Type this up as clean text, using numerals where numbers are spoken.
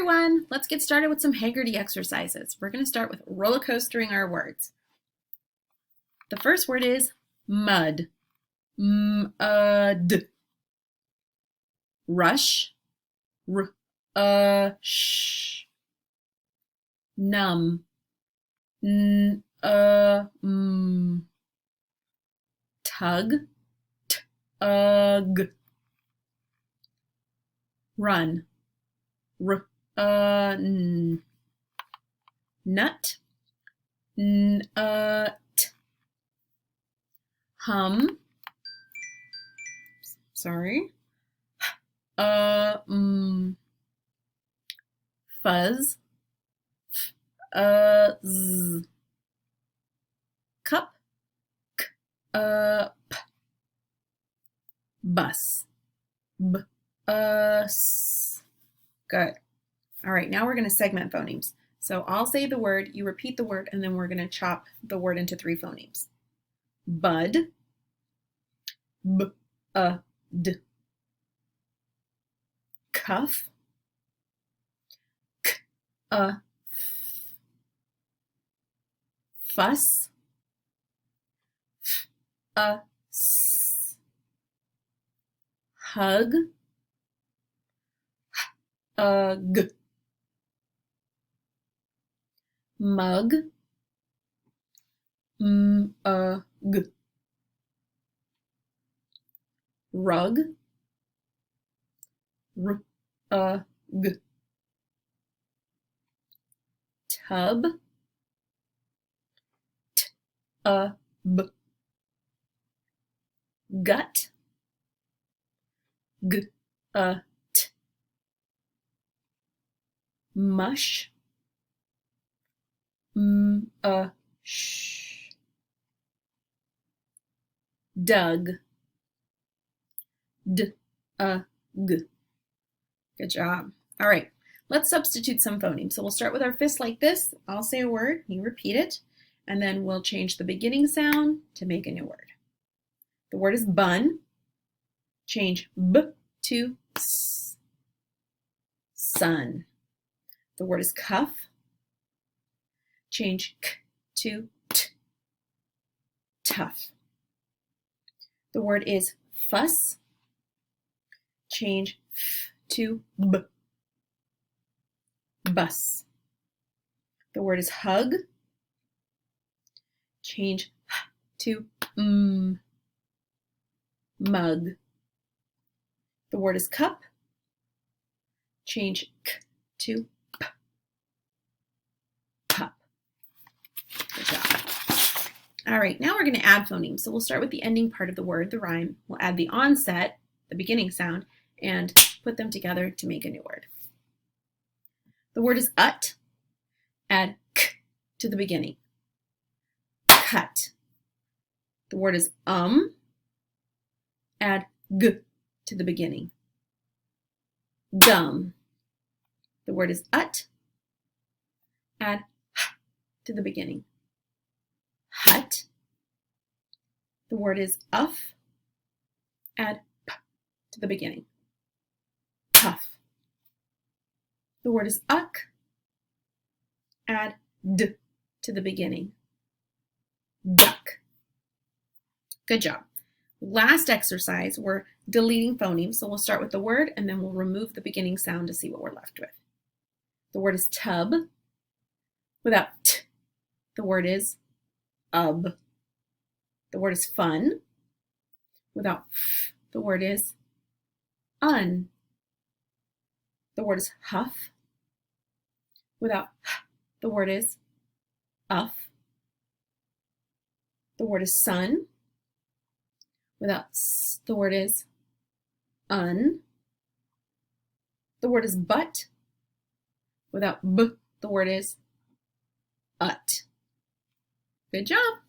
everyone, let's get started with some Heggerty exercises. We're going to start with roller coastering our words. The first word is mud. Mud. Rush. Sh. Numb. Tug. Tug. Run. Nut. Nut. Hum. Sorry. Fuzz. Z. Cup. P. Bus. Bus. Good. All right, now we're going to segment phonemes. So I'll say the word, you repeat the word, and then we're going to chop the word into 3 phonemes. Bud. B-d. Cuff. K-f. Fuss. F-us. Hug. H-ug. Mug. M-ug. Rug. R-ug. Tub. T-b. Gut. G-t. Mush. M-sh. Dug. D-g. Good job. All right, let's substitute some phonemes. So we'll start with our fists like this. I'll say a word, you repeat it, and then we'll change the beginning sound to make a new word. The word is bun. Change B to S. Sun. The word is cuff. Change K to T. Tough. The word is fuss. Change F to B. Bus. The word is hug. Change H to M. Mug. The word is cup. Change K to P. Pup. Good job. All right, now we're going to add phonemes. So we'll start with the ending part of the word, the rhyme. We'll add the onset, the beginning sound, and put them together to make a new word. The word is ut. Add K to the beginning. Cut. The word is Add G to the beginning. Gum. The word is ut. Add H to the beginning. Hut. The word is uff. Add P to the beginning. Puff. The word is uck. Add D to the beginning. Duck. Good job. Last exercise, we're deleting phonemes. So we'll start with the word and then we'll remove the beginning sound to see what we're left with. The word is tub. Without T, the word is ub. The word is fun. Without F, the word is un. The word is huff. Without H, the word is uff. The word is sun. Without S, the word is un. The word is but. Without B, the word is ut. Good job.